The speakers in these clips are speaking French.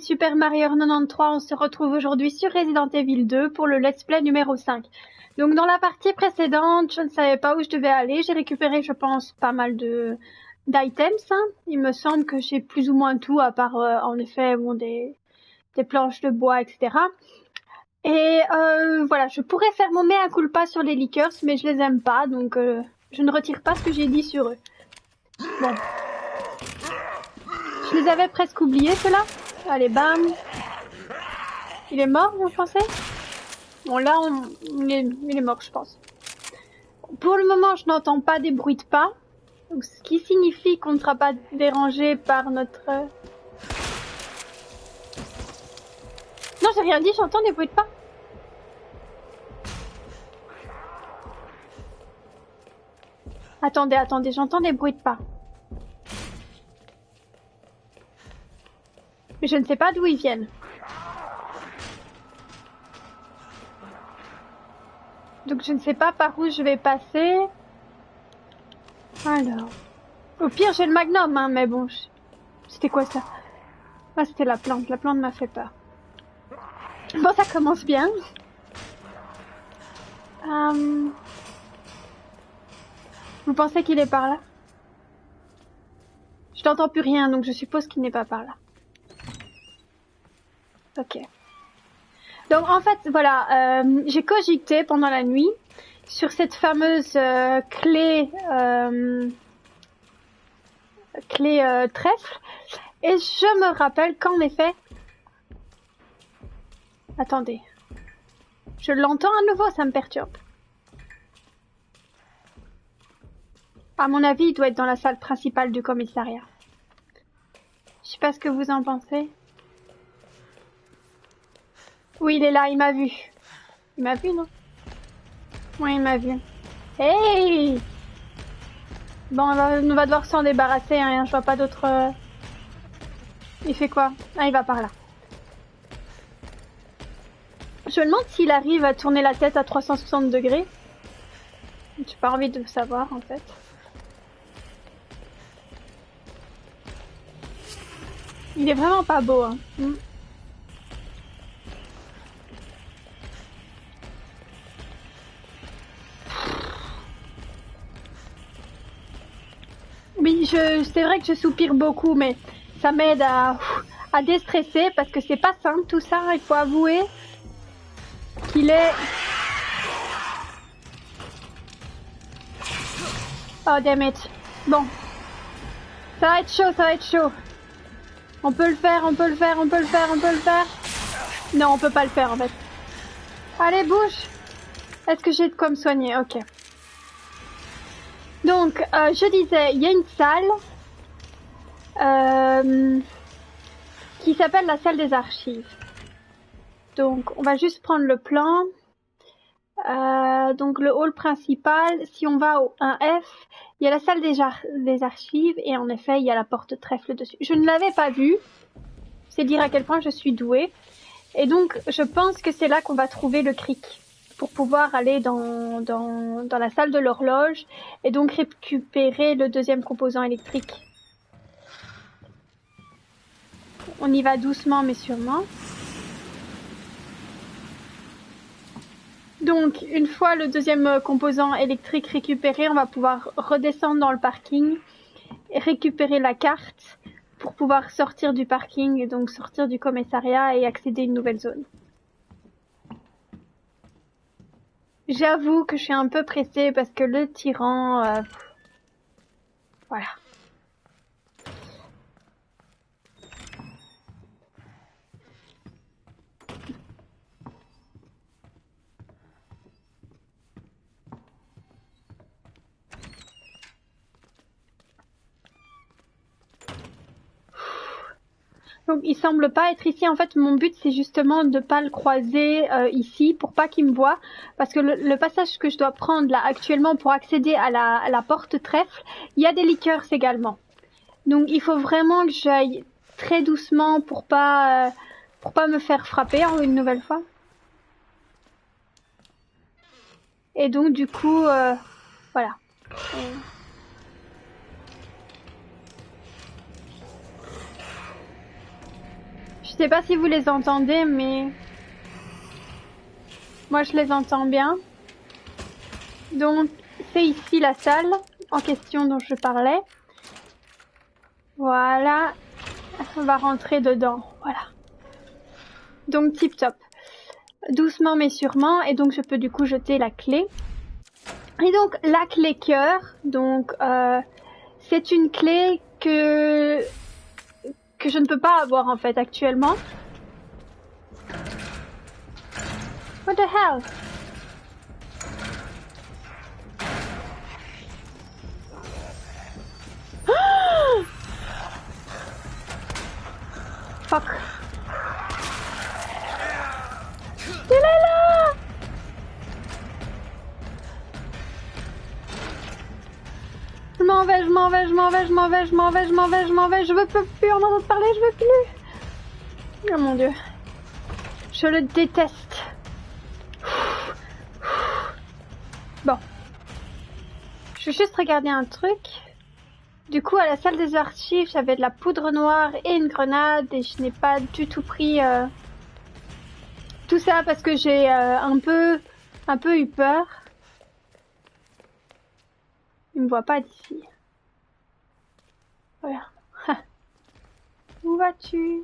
Super Mario 93, on se retrouve aujourd'hui sur Resident Evil 2 pour le let's play numéro 5. Donc dans la partie précédente, je ne savais pas où je devais aller, j'ai récupéré je pense pas mal d'items, hein. Il me semble que j'ai plus ou moins tout à part en effet bon, des planches de bois, etc. Et voilà, je pourrais faire mon mea culpa sur les liqueurs, mais je les aime pas, donc je ne retire pas ce que j'ai dit sur eux. Bon. Je les avais presque oubliés, ceux-là. Allez, bam. Il est mort, vous pensez? Bon, là, il est mort, je pense. Pour le moment, je n'entends pas des bruits de pas. Donc, ce qui signifie qu'on ne sera pas dérangé par notre... Non, j'ai rien dit, j'entends des bruits de pas. Attendez, j'entends des bruits de pas. Mais je ne sais pas d'où ils viennent. Donc je ne sais pas par où je vais passer. Alors... Au pire, j'ai le magnum, hein, mais bon... C'était quoi ça? Ah, c'était la plante. La plante m'a fait peur. Bon, ça commence bien. Vous pensez qu'il est par là? Je n'entends plus rien, donc je suppose qu'il n'est pas par là. Ok. Donc en fait, voilà, j'ai cogité pendant la nuit sur cette fameuse clé trèfle, et je me rappelle qu'en effet... Attendez. Je l'entends à nouveau, ça me perturbe. À mon avis, il doit être dans la salle principale du commissariat. Je sais pas ce que vous en pensez. Oui, il est là, il m'a vu. Il m'a vu, non? Oui, il m'a vu. Hey! Bon, on va devoir s'en débarrasser, hein, je vois pas d'autre... Il fait quoi? Ah, il va par là. Je me demande s'il arrive à tourner la tête à 360 degrés. J'ai pas envie de le savoir, en fait. Il est vraiment pas beau, hein. Oui, c'est vrai que je soupire beaucoup, mais ça m'aide à déstresser parce que c'est pas simple tout ça, il faut avouer qu'il est... Oh, damn it. Bon. Ça va être chaud, ça va être chaud. On peut le faire, on peut le faire, on peut le faire, on peut le faire. Non, on peut pas le faire en fait. Allez, bouge. Est-ce que j'ai de quoi me soigner? Ok. Donc, je disais, il y a une salle qui s'appelle la salle des archives. Donc, on va juste prendre le plan. Donc, le hall principal, si on va au 1F, il y a la salle des archives et en effet, il y a la porte trèfle dessus. Je ne l'avais pas vue. C'est dire à quel point je suis douée. Et donc, je pense que c'est là qu'on va trouver le cric pour pouvoir aller dans la salle de l'horloge et donc récupérer le deuxième composant électrique. On y va doucement mais sûrement. Donc, une fois le deuxième composant électrique récupéré, on va pouvoir redescendre dans le parking et récupérer la carte pour pouvoir sortir du parking et donc sortir du commissariat et accéder à une nouvelle zone. J'avoue que je suis un peu pressée parce que le tyran... voilà. Donc il semble pas être ici. En fait, mon but c'est justement de pas le croiser ici pour pas qu'il me voie, parce que le passage que je dois prendre là actuellement pour accéder à la porte trèfle, il y a des liqueurs également. Donc il faut vraiment que j'aille très doucement pour pas me faire frapper une nouvelle fois. Et donc du coup voilà. Je Je sais pas si vous les entendez, mais moi je les entends bien. Donc c'est ici la salle en question dont je parlais. Voilà, on va rentrer dedans. Voilà. Donc tip top. Doucement mais sûrement, et donc je peux du coup jeter la clé. Et donc la clé cœur, donc c'est une clé que je ne peux pas avoir en fait actuellement. What the hell? Fuck. Il est là! Je m'en vais, je m'en vais, je m'en vais, je m'en vais, je m'en vais, je m'en vais, je m'en vais, je veux plus en entendre parler, je veux plus. Oh mon dieu. Je le déteste. Bon. Je vais juste regarder un truc. Du coup, à la salle des archives, j'avais de la poudre noire et une grenade et je n'ai pas du tout pris tout ça parce que j'ai un peu eu peur. Il me voit pas d'ici. Voilà. Où vas-tu?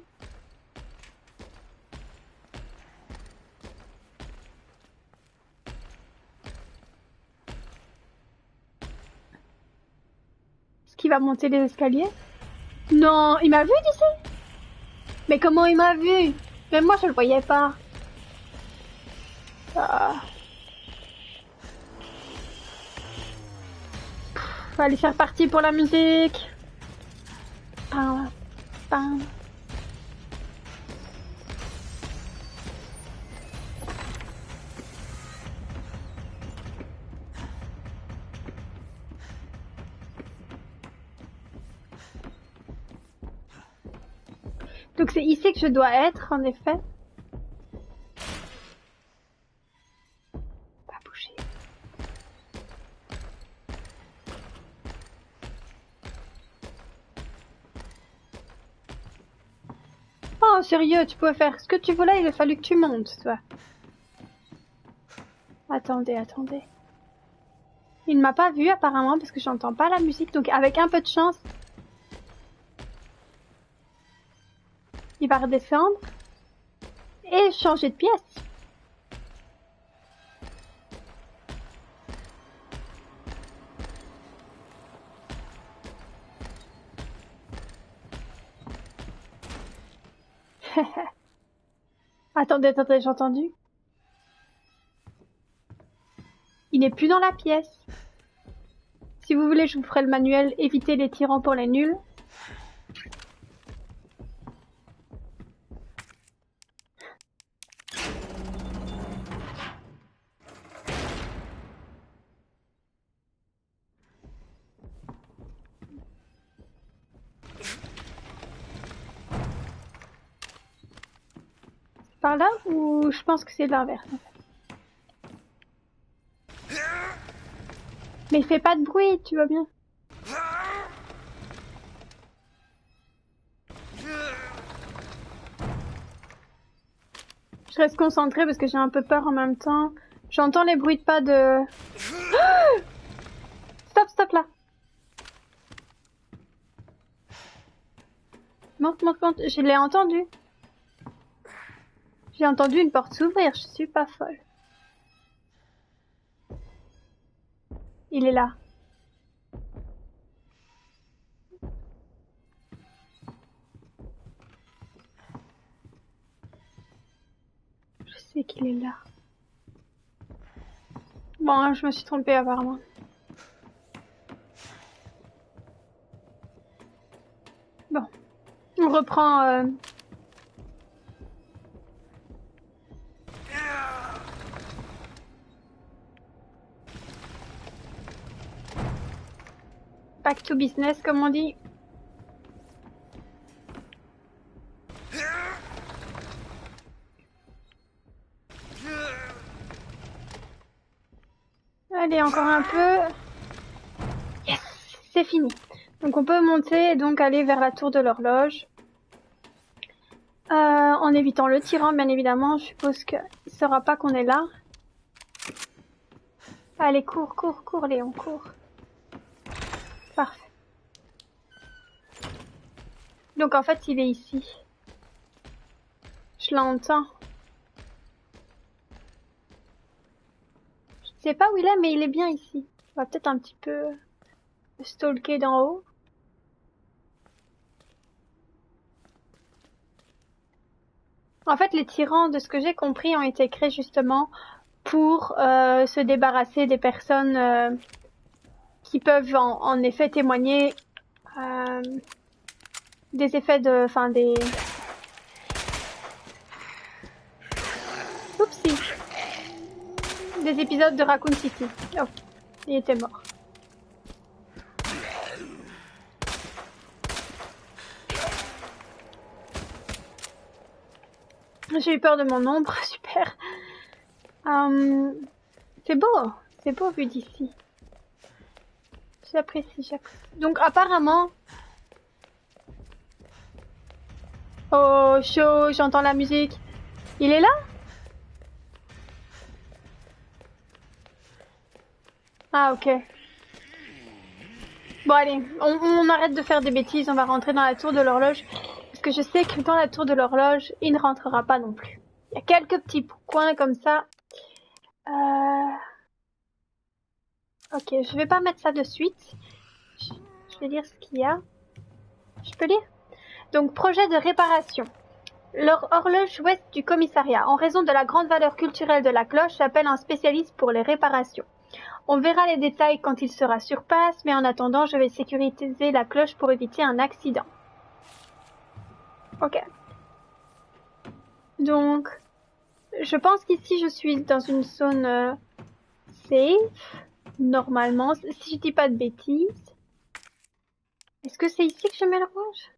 Est-ce qu'il va monter les escaliers? Non, il m'a vu d'ici? Mais comment il m'a vu? Même moi je le voyais pas. Allez, c'est reparti pour la musique. Pam, pam. Donc c'est ici que je dois être, en effet. Pas bouger. Oh, sérieux, tu pouvais faire ce que tu voulais, il a fallu que tu montes, toi. Attendez, attendez. Il ne m'a pas vu apparemment parce que j'entends pas la musique, donc avec un peu de chance, il va redescendre et changer de pièce. Attendez, attendez, j'ai entendu. Il n'est plus dans la pièce. Si vous voulez, je vous ferai le manuel éviter les tyrans pour les nuls. Par là ou je pense que c'est l'inverse. Mais fais pas de bruit, tu vois bien. Je reste concentrée parce que j'ai un peu peur en même temps. J'entends les bruits de pas de... Stop, stop là. Monte, monte, monte. Je l'ai entendu. J'ai entendu une porte s'ouvrir, je suis pas folle. Il est là. Je sais qu'il est là. Bon, je me suis trompée apparemment. Bon, on reprend... Back to business, comme on dit. Allez, encore un peu. Yes, c'est fini. Donc on peut monter et donc aller vers la tour de l'horloge. En évitant le tyran, bien évidemment. Je suppose qu'il ne saura pas qu'on est là. Allez, cours, cours, cours, Léon, cours. Parfait. Donc en fait, il est ici. Je l'entends. Je sais pas où il est, mais il est bien ici. On va peut-être un petit peu le stalker d'en haut. En fait, les tyrans, de ce que j'ai compris, ont été créés justement pour se débarrasser des personnes qui peuvent en effet témoigner des effets de... Enfin, des... Oupsie. Des épisodes de Raccoon City. Oh, il était mort. J'ai eu peur de mon ombre, super. C'est beau vu d'ici. J'apprécie. Donc apparemment... Oh, chaud, j'entends la musique. Il est là? Ah, ok. Bon, allez, on arrête de faire des bêtises, on va rentrer dans la tour de l'horloge. Parce que je sais que dans la tour de l'horloge, il ne rentrera pas non plus. Il y a quelques petits coins comme ça. Ok, je vais pas mettre ça de suite. Je vais lire ce qu'il y a. Je peux lire? Donc, projet de réparation. L'horloge ouest du commissariat, en raison de la grande valeur culturelle de la cloche, appelle un spécialiste pour les réparations. On verra les détails quand il sera sur place, mais en attendant, je vais sécuriser la cloche pour éviter un accident. Ok. Donc, je pense qu'ici, je suis dans une zone safe, normalement, si je dis pas de bêtises. Est-ce que c'est ici que je mets le rouge?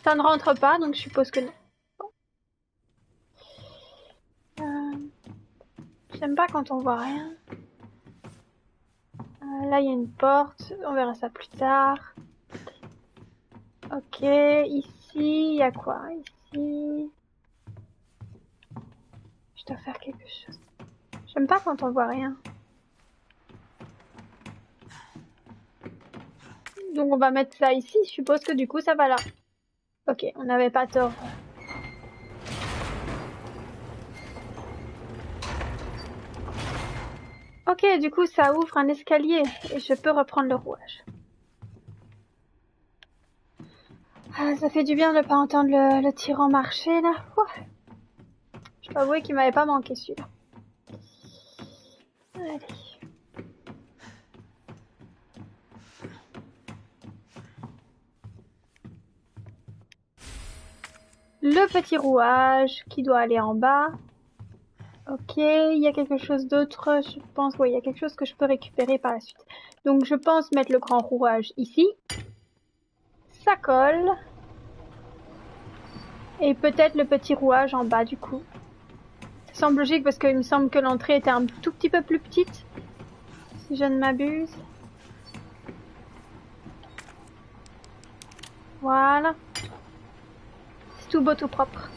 Ça ne rentre pas, donc je suppose que non. J'aime pas quand on voit rien. Là, il y a une porte. On verra ça plus tard. Ok, ici, il y a quoi? Ici... Je dois faire quelque chose. J'aime pas quand on voit rien. Donc on va mettre ça ici. Je suppose que du coup, ça va là. Ok, on n'avait pas tort. Ok, du coup, ça ouvre un escalier et je peux reprendre le rouage. Ah, ça fait du bien de ne pas entendre le tyran marcher, là. Ouah. Je dois avouer qu'il m'avait pas manqué, celui-là. Allez. Le petit rouage qui doit aller en bas. Ok, il y a quelque chose d'autre, je pense. Oui, il y a quelque chose que je peux récupérer par la suite. Donc, je pense mettre le grand rouage ici. Ça colle. Et peut-être le petit rouage en bas, du coup. Ça semble logique parce qu'il me semble que l'entrée était un tout petit peu plus petite. Si je ne m'abuse. Voilà. C'est tout beau, tout propre.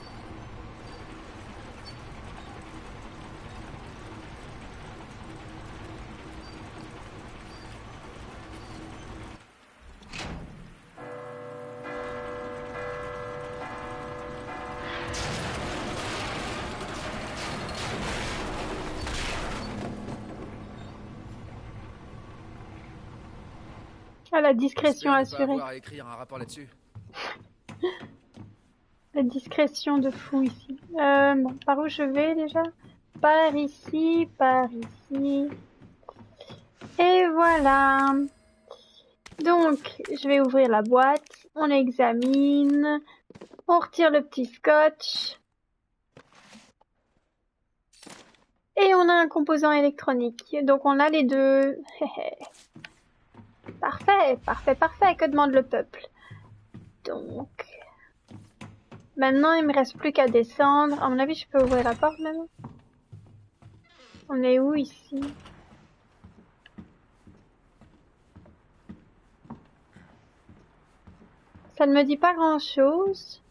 Ah, la discrétion assurée. À écrire un rapport là-dessus. La discrétion de fou ici. Bon, par où je vais déjà? Par ici, par ici. Et voilà. Donc, je vais ouvrir la boîte. On examine. On retire le petit scotch. Et on a un composant électronique. Donc, on a les deux. Parfait, parfait, parfait. Que demande le peuple? Donc, maintenant, il me reste plus qu'à descendre. À mon avis, je peux ouvrir la porte maintenant. On est où ici? Ça ne me dit pas grand-chose.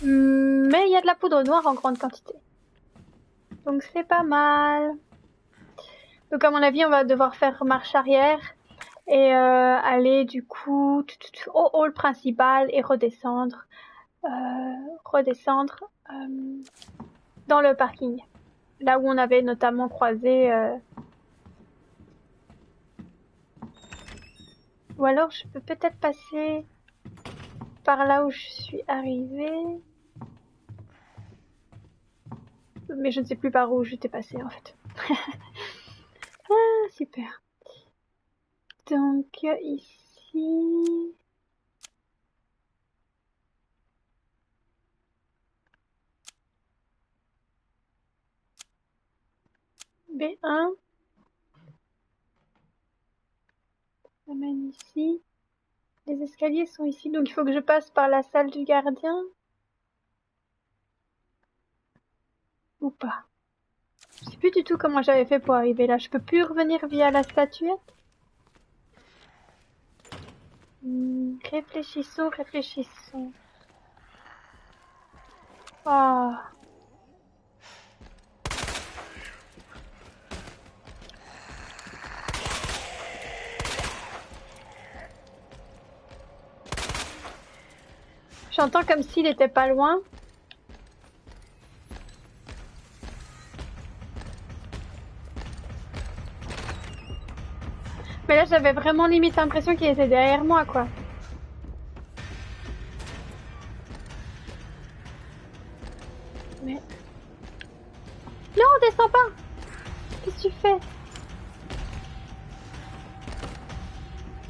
Mais il y a de la poudre noire en grande quantité. Donc c'est pas mal. Donc à mon avis, on va devoir faire marche arrière et aller du coup au hall principal et redescendre, redescendre dans le parking. Là où on avait notamment croisé... Ou alors je peux peut-être passer par là où je suis arrivée. Mais je ne sais plus par où j'étais passée en fait. Ah, super. Donc ici... B1. Ça mène ici. Les escaliers sont ici, donc il faut que je passe par la salle du gardien. Ou pas. Je sais plus du tout comment j'avais fait pour arriver là. Je peux plus revenir via la statuette. Réfléchissons, réfléchissons. Oh. J'entends comme s'il était pas loin. Mais là, j'avais vraiment limite l'impression qu'il était derrière moi, quoi. Mais... Non, descends pas! Qu'est-ce que tu fais?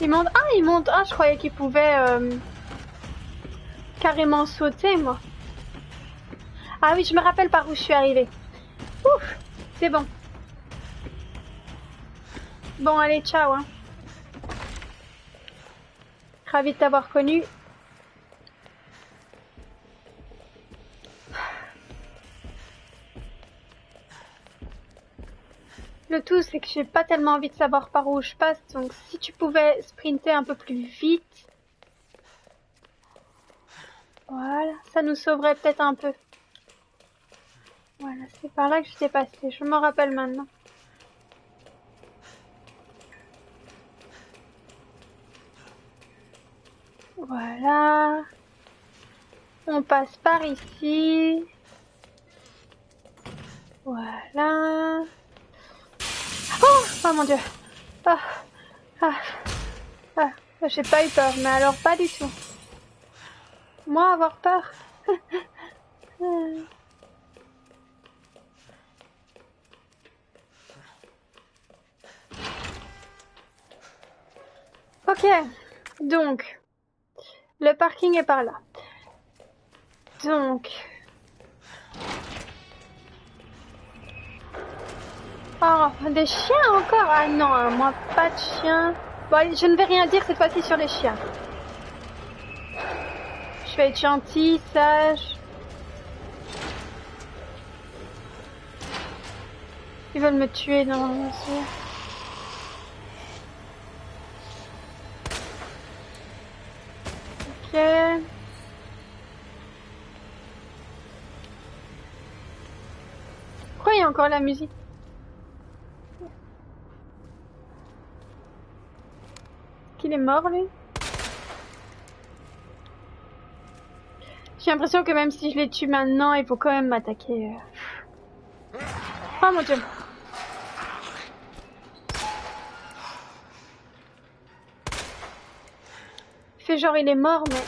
Il monte... Ah, il monte... Ah, je croyais qu'il pouvait carrément sauter, moi. Ah oui, je me rappelle par où je suis arrivée. Ouf! C'est bon. Bon, allez, ciao, hein. Ravi de t'avoir connu. Le tout, c'est que j'ai pas tellement envie de savoir par où je passe, donc si tu pouvais sprinter un peu plus vite. Voilà, ça nous sauverait peut-être un peu. Voilà, c'est par là que j'étais passée, je m'en rappelle maintenant. Voilà. On passe par ici. Voilà. Oh, oh mon dieu. Ah, ah, ah. J'ai pas eu peur, mais alors pas du tout. Moi avoir peur. Ok, donc le parking est par là. Donc... Oh, des chiens encore? Ah non, hein, moi pas de chiens. Bon, allez, je ne vais rien dire cette fois-ci sur les chiens. Je vais être gentille, sage. Ils veulent me tuer, non, bien sûr. Ok. Pourquoi il y a encore la musique? Qu'il est mort, lui? J'ai l'impression que même si je les tue maintenant, il faut quand même m'attaquer. Oh mon dieu. Il fait genre il est mort, mais...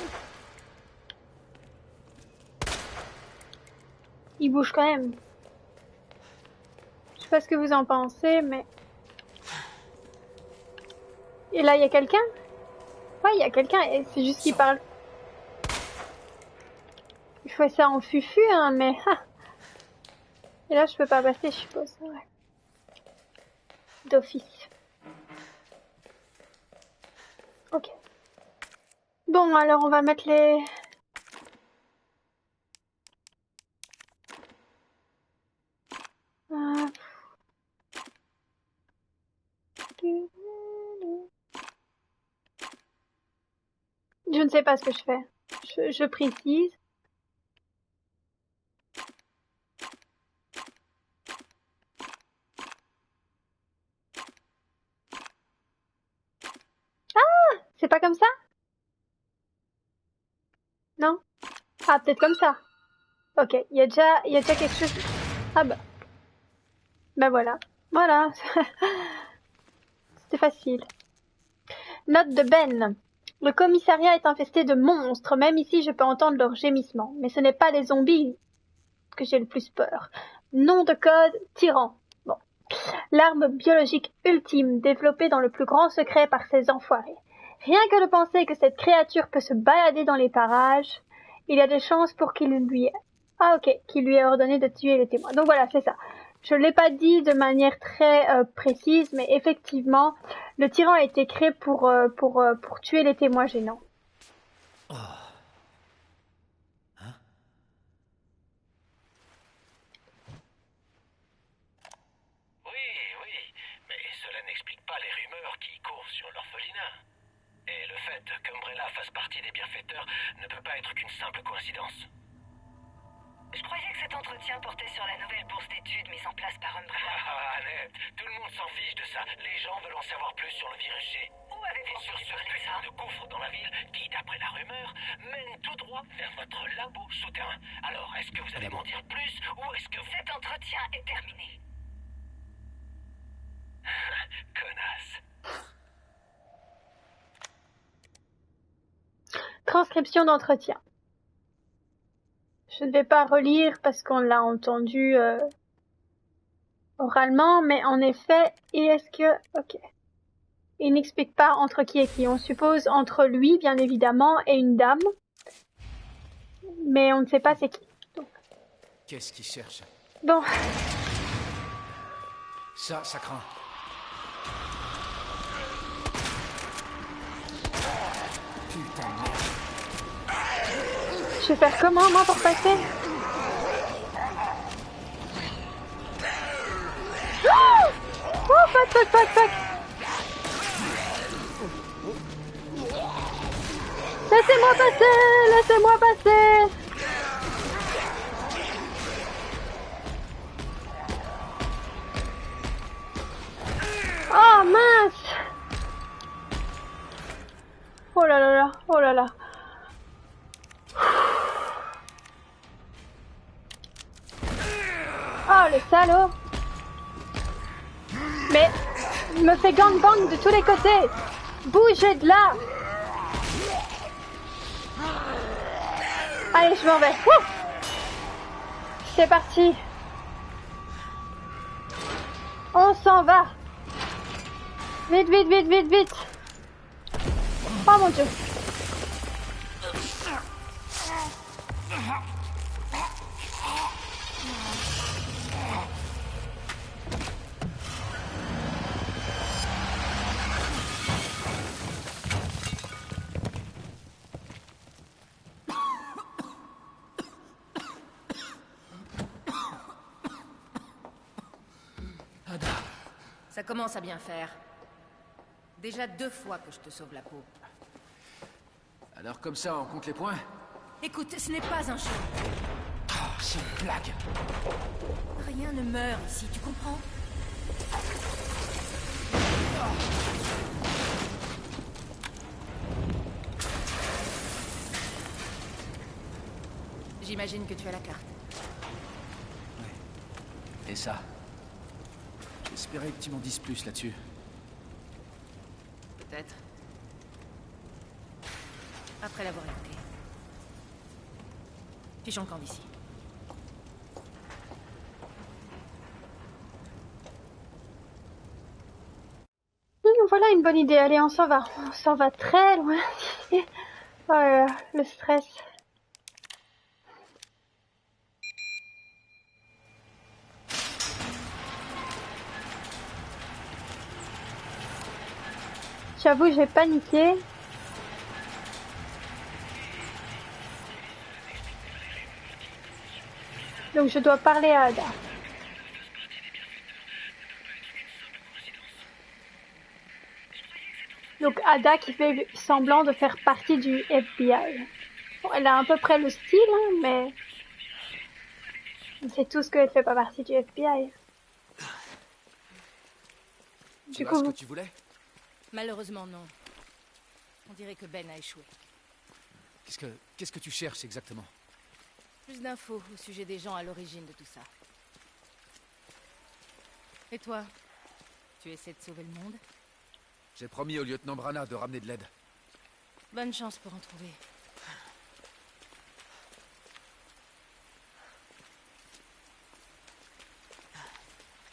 il bouge quand même. Je sais pas ce que vous en pensez, mais... Et là, il y a quelqu'un? Ouais, il y a quelqu'un, et c'est juste qu'il parle. Il fait ça en fufu, hein, mais... Et là, je peux pas passer, je suppose. Ouais. D'office. Ok. Bon, alors on va mettre les... Je ne sais pas ce que je fais. Je précise. C'est pas comme ça? Non? Ah, peut-être comme ça. Ok, il y a déjà quelque chose. Ah bah, ben voilà. Voilà. C'était facile. Note de Ben. Le commissariat est infesté de monstres. Même ici, je peux entendre leurs gémissements. Mais ce n'est pas des zombies que j'ai le plus peur. Nom de code, tyran. Bon. L'arme biologique ultime, développée dans le plus grand secret par ces enfoirés. Rien que de penser que cette créature peut se balader dans les parages, il y a des chances pour qu'il lui ait ordonné de tuer les témoins. Donc voilà, c'est ça. Je ne l'ai pas dit de manière très précise, mais effectivement, le tyran a été créé pour tuer les témoins gênants. Oh. Hein? Oui, mais cela n'explique pas les rumeurs qui courent sur l'orphelinat. Et le fait qu'Umbrella fasse partie des bienfaiteurs ne peut pas être qu'une simple coïncidence. Je croyais que cet entretien portait sur la nouvelle bourse d'études mise en place par Umbrella. Ah, Annette, tout le monde s'en fiche de ça. Les gens veulent en savoir plus sur le virus G. Où avez-vous Et sur entendu ce parler de putain ça? de gouffre dans la ville qui, d'après la rumeur, mène tout droit vers votre labo souterrain. Alors, est-ce que vous allez m'en dire plus ou est-ce que vous... Cet entretien est terminé. Connasse. Transcription d'entretien. Je ne vais pas relire parce qu'on l'a entendu oralement, mais en effet, et est-ce que... Ok. Il n'explique pas entre qui et qui. On suppose entre lui, bien évidemment, et une dame. Mais on ne sait pas c'est qui. Qu'est-ce qu'il cherche? Bon. Ça craint. Putain de merde. Je vais faire comment, moi, pour passer? Oh! Oh, fuck! Laissez-moi passer! Oh, mince! Oh là là. Oh, le salaud! Mais, il me fait gangbang de tous les côtés! Bougez de là! Allez, je m'en vais. Ouh! C'est parti. On s'en va. Vite. Oh mon Dieu. Ada. Ça commence à bien faire. Déjà 2 fois que je te sauve la peau. Alors comme ça, on compte les points? Écoute, ce n'est pas un jeu. Oh, c'est une blague. Rien ne meurt ici, tu comprends? J'imagine que tu as la carte. Ouais. Et ça? J'espérais que tu m'en dises plus là-dessus. Peut-être. Après l'avoir écouté. Fichons le camp d'ici. Voilà une bonne idée. Allez, on s'en va. On s'en va très loin. Oh là là, le stress. J'avoue, j'ai paniqué. Donc je dois parler à Ada. Donc Ada qui fait semblant de faire partie du FBI. Bon, elle a à peu près le style, hein, mais on sait tous qu'elle fait pas partie du FBI. Tu as ce que tu voulais? Malheureusement, non. On dirait que Ben a échoué. Qu'est-ce que tu cherches exactement? Plus d'infos au sujet des gens à l'origine de tout ça. Et toi? Tu essaies de sauver le monde? J'ai promis au lieutenant Brana de ramener de l'aide. Bonne chance pour en trouver.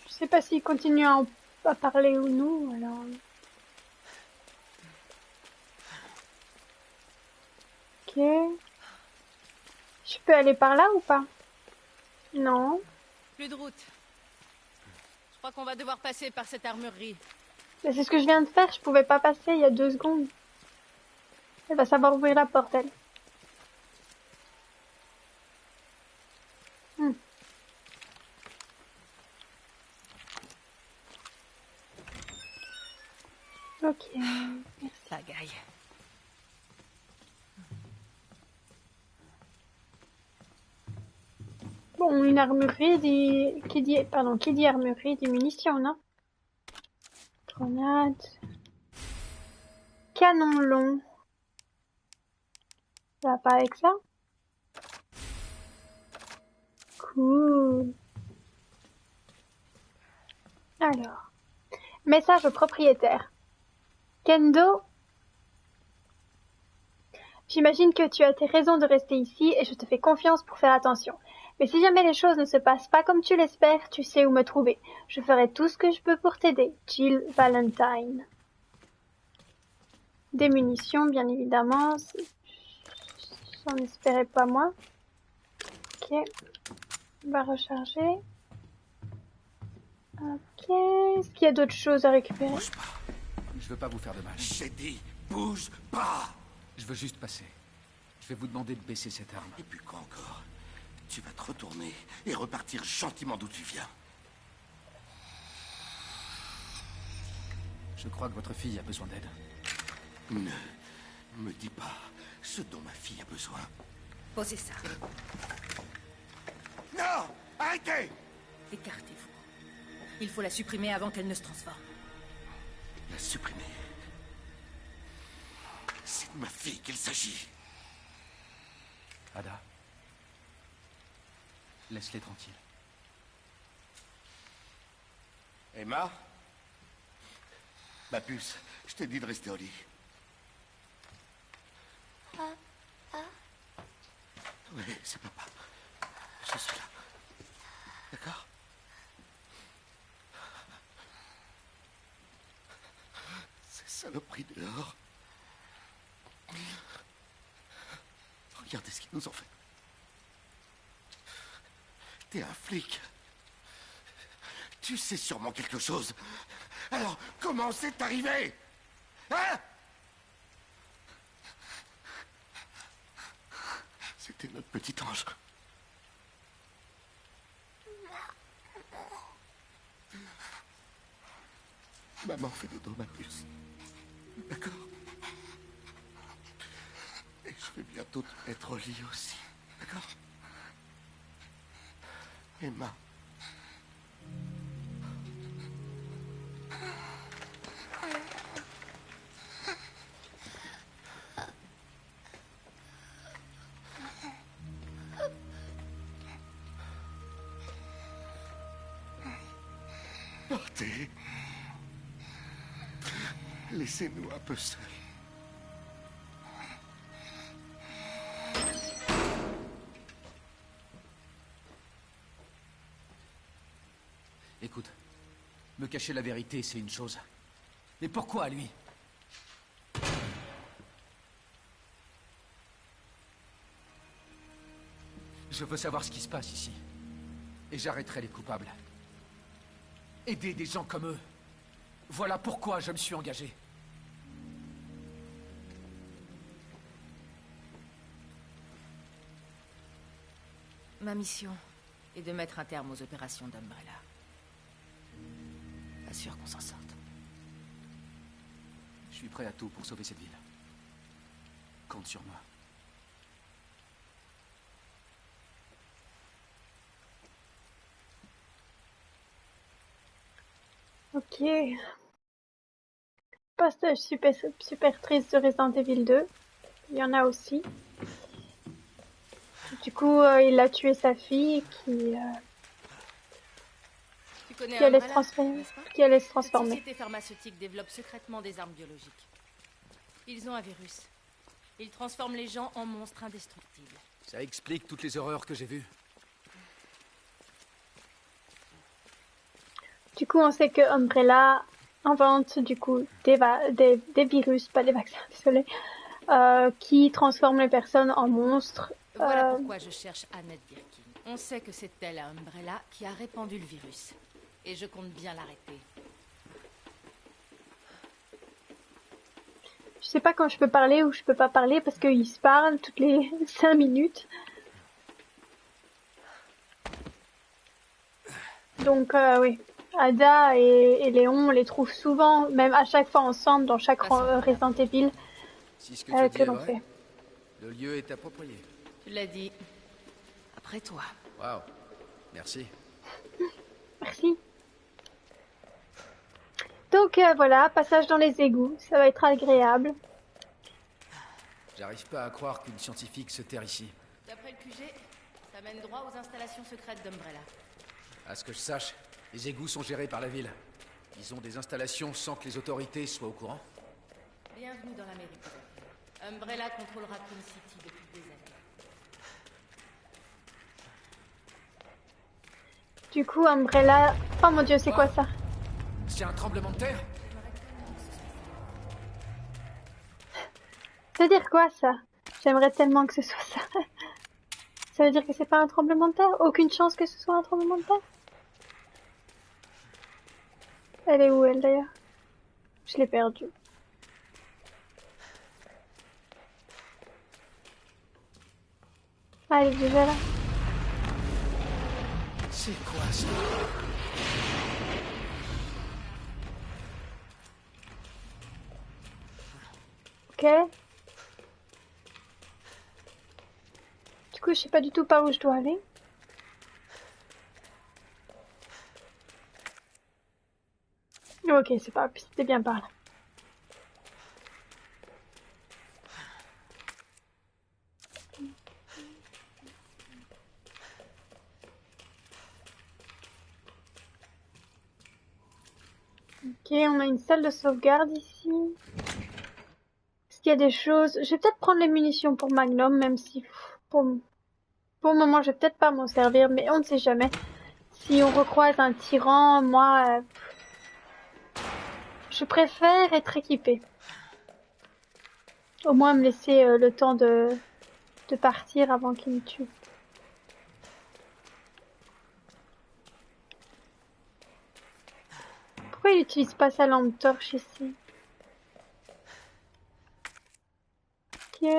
Je sais pas s'il continue à parler ou nous, alors... Ok. Je peux aller par là ou pas? Non. Plus de route. Je crois qu'on va devoir passer par cette armurerie. Mais c'est ce que je viens de faire, je pouvais pas passer il y a 2 secondes. Elle va savoir ouvrir la porte, elle. Hmm. Ok. Pagaille. Bon, une armurerie dit... Qui dit armurerie dit munitions, non? Grenade. Canon long. Ça va pas avec ça? Cool. Alors. Message au propriétaire. Kendo, j'imagine que tu as tes raisons de rester ici et je te fais confiance pour faire attention. Mais si jamais les choses ne se passent pas comme tu l'espères, tu sais où me trouver. Je ferai tout ce que je peux pour t'aider. Jill Valentine. Des munitions, bien évidemment. J'en espérais pas moi. Ok. On va recharger. Ok. Est-ce qu'il y a d'autres choses à récupérer? Bouge pas. Je veux pas vous faire de mal. J'ai dit, bouge pas! Je veux juste passer. Je vais vous demander de baisser cette arme. Et puis quoi encore? Tu vas te retourner et repartir gentiment d'où tu viens. Je crois que votre fille a besoin d'aide. Ne me dis pas ce dont ma fille a besoin. Posez ça. Non! Arrêtez! Écartez-vous. Il faut la supprimer avant qu'elle ne se transforme. La supprimer. C'est de ma fille qu'il s'agit. Ada. Laisse-les tranquilles. Emma? Ma puce, je t'ai dit de rester au lit. Oui, c'est papa. Je suis là. D'accord? Ces saloperies dehors. Regardez ce qu'ils nous ont fait. T'es un flic. Tu sais sûrement quelque chose. Alors, comment c'est arrivé? Hein? C'était notre petit ange. Maman fait dodo, ma puce. D'accord? Et je vais bientôt te mettre au lit aussi. D'accord? Emma. Partez. Laissez-nous un peu seuls. Écoute, me cacher la vérité, c'est une chose. Mais pourquoi à lui? Je veux savoir ce qui se passe ici. Et j'arrêterai les coupables. Aider des gens comme eux. Voilà pourquoi je me suis engagé. Ma mission est de mettre un terme aux opérations d'Umbrella. Pas sûr qu'on s'en sorte. Je suis prêt à tout pour sauver cette ville. Compte sur moi. Ok. Passage super triste de Resident Evil 2. Il y en a aussi. Du coup, il a tué sa fille Tu connais qui allait se Umbrella, transformer. n'est-ce pas? Qui allait se Cette transformer. société pharmaceutique développe secrètement des armes biologiques. Ils ont un virus. Ils transforment les gens en monstres indestructibles. Ça explique toutes les horreurs que j'ai vues. Du coup, on sait que Umbrella invente du coup des virus, pas des vaccins, désolé, qui transforment les personnes en monstres. Voilà pourquoi je cherche Annette Birkin. On sait que c'est elle à Umbrella qui a répandu le virus. Et je compte bien l'arrêter. Je sais pas quand je peux parler ou je peux pas parler parce qu'ils se parlent toutes les 5 minutes. Donc oui, Ada et Léon, on les trouve souvent, même à chaque fois ensemble dans chaque Resident Evil Si ce que tu dis que est l'on vrai, fait. le lieu est approprié. Tu l'as dit. Après toi. Waouh, merci. Merci. Donc voilà, passage dans les égouts, ça va être agréable. J'arrive pas à croire qu'une scientifique se terre ici. D'après le QG, ça mène droit aux installations secrètes d'Umbrella. À ce que je sache, les égouts sont gérés par la ville. Ils ont des installations sans que les autorités soient au courant. Bienvenue dans l'Amérique. Umbrella contrôle Raccoon City depuis des années. Du coup, Umbrella... Oh mon dieu, c'est quoi ça? C'est un tremblement de terre? Ça veut dire quoi ça? J'aimerais tellement que ce soit ça. Ça veut dire que c'est pas un tremblement de terre? Aucune chance que ce soit un tremblement de terre? Elle est où elle d'ailleurs? Je l'ai perdue. Ah, elle est déjà là. C'est quoi ça? Ok. Du coup, je sais pas du tout par où je dois aller. Ok, c'est pas grave, c'était bien par là. Ok, on a une salle de sauvegarde ici. Est-ce qu'il y a des choses... Je vais peut-être prendre les munitions pour Magnum, même si... Pour le moment, je vais peut-être pas m'en servir, mais on ne sait jamais. Si on recroise un tyran, moi... je préfère être équipée. Au moins me laisser le temps de partir avant qu'il me tue. Pourquoi il n'utilise pas sa lampe torche ici? Ok.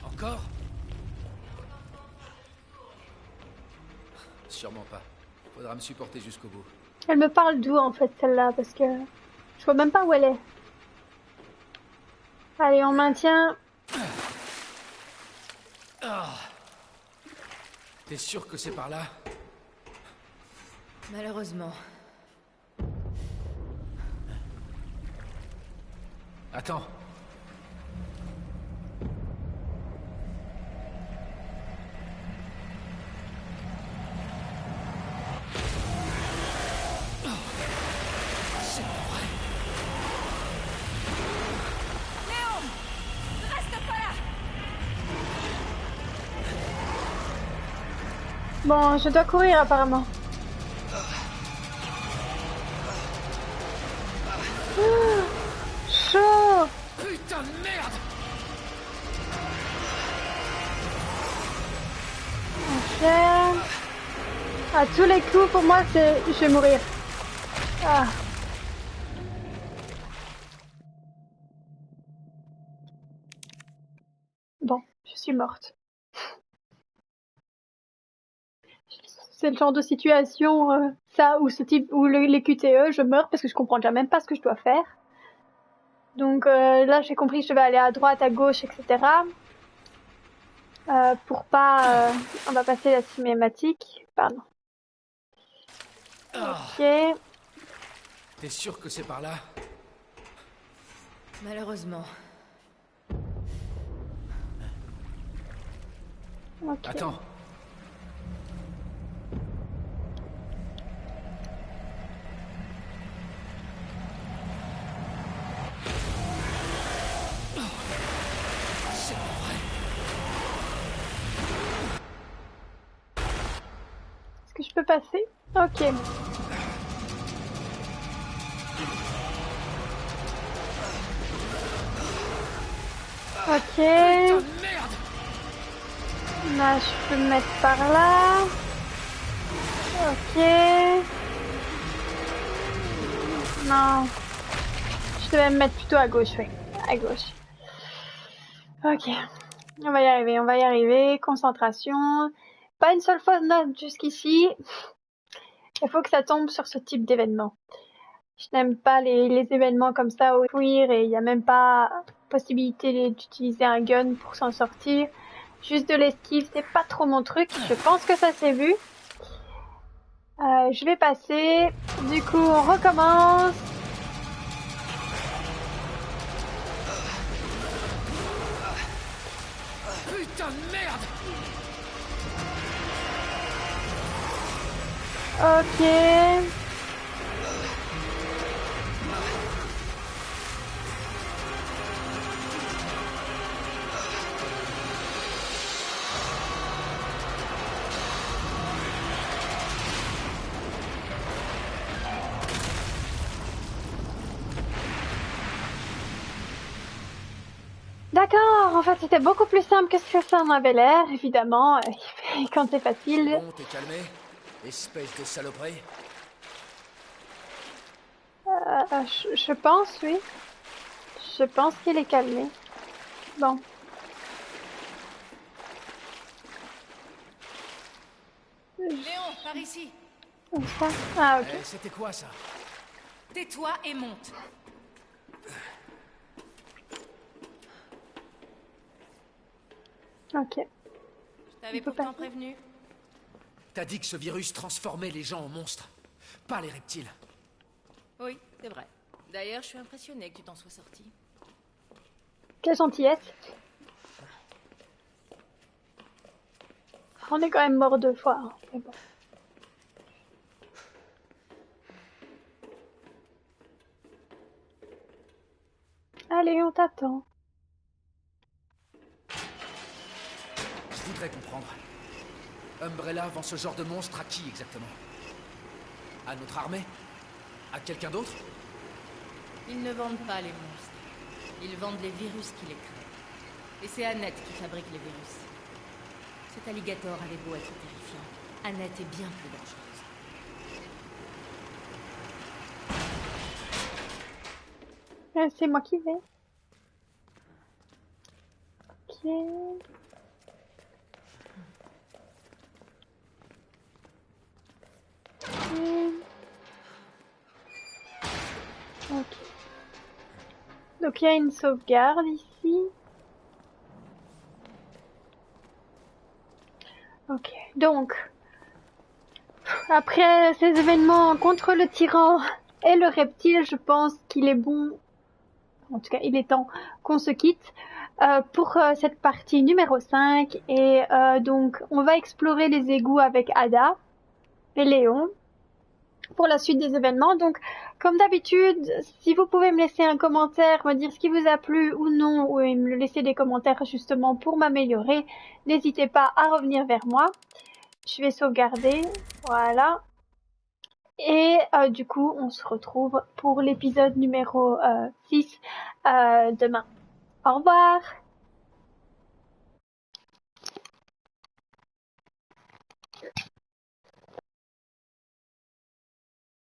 Encore? Sûrement pas. Faudra me supporter jusqu'au bout. Elle me parle d'où en fait celle-là parce que je vois même pas où elle est. Allez, on maintient. T'es sûr que c'est par là? Malheureusement. Attends. C'est pas vrai. Bon, je dois courir apparemment. Chaud. Putain de merde! Enchaîne. À tous les coups, pour moi, c'est... Je vais mourir. Ah. Bon, je suis morte. C'est le genre de situation, ça, ou ce type, ou les QTE, je meurs parce que je comprends déjà même pas ce que je dois faire. Donc là, j'ai compris que je devais aller à droite, à gauche, etc. Pour pas... on va passer la cinématique. Pardon. Ok. T'es sûr que c'est par là? Malheureusement. Ok. Attends. C'est pas vrai. Est-ce que je peux passer? Ok. Ok. Putain de merde! Là, je peux me mettre par là. Ok. Non. Je devais me mettre plutôt à gauche, oui. À gauche. Ok. On va y arriver, on va y arriver. Concentration. Pas une seule fausse note jusqu'ici. Il faut que ça tombe sur ce type d'événement. Je n'aime pas les événements comme ça au queer et il n'y a même pas possibilité d'utiliser un gun pour s'en sortir. Juste de l'esquive, c'est pas trop mon truc. Je pense que ça s'est vu. Je vais passer. Du coup, on recommence. Putain de merde! Ok. D'accord, en fait c'était beaucoup plus simple que ce que ça en avait l'air, évidemment, quand c'est facile. Bon, t'es calmé? Espèce de saloperie. Je pense, oui. Je pense qu'il est calmé. Bon. Léon, par ici. Comme ça. Ah, ok. C'était quoi ça? Tais-toi et monte. Ok. Je t'avais On peut pourtant passer. prévenu. T'as dit que ce virus transformait les gens en monstres, pas les reptiles. Oui, c'est vrai. D'ailleurs, je suis impressionnée que tu t'en sois sorti. Quelle gentillesse. On est quand même mort 2 fois, hein, mais bon. Allez, on t'attend. Je voudrais comprendre. Umbrella vend ce genre de monstre à qui exactement? À notre armée? À quelqu'un d'autre? Ils ne vendent pas les monstres. Ils vendent les virus qui les créent. Et c'est Annette qui fabrique les virus. Cet alligator avait beau être terrifiant. Annette est bien plus dangereuse. C'est moi qui vais. Ok. Ok. Donc il y a une sauvegarde ici. Ok. Donc, après ces événements contre le tyran et le reptile, je pense qu'il est bon, en tout cas il est temps qu'on se quitte pour cette partie numéro 5. Et donc on va explorer les égouts avec Ada et Léon pour la suite des événements. Donc comme d'habitude, si vous pouvez me laisser un commentaire, me dire ce qui vous a plu ou non, ou me laisser des commentaires justement pour m'améliorer, n'hésitez pas à revenir vers moi. Je vais sauvegarder, voilà. Et du coup, on se retrouve pour l'épisode numéro 6 demain. Au revoir!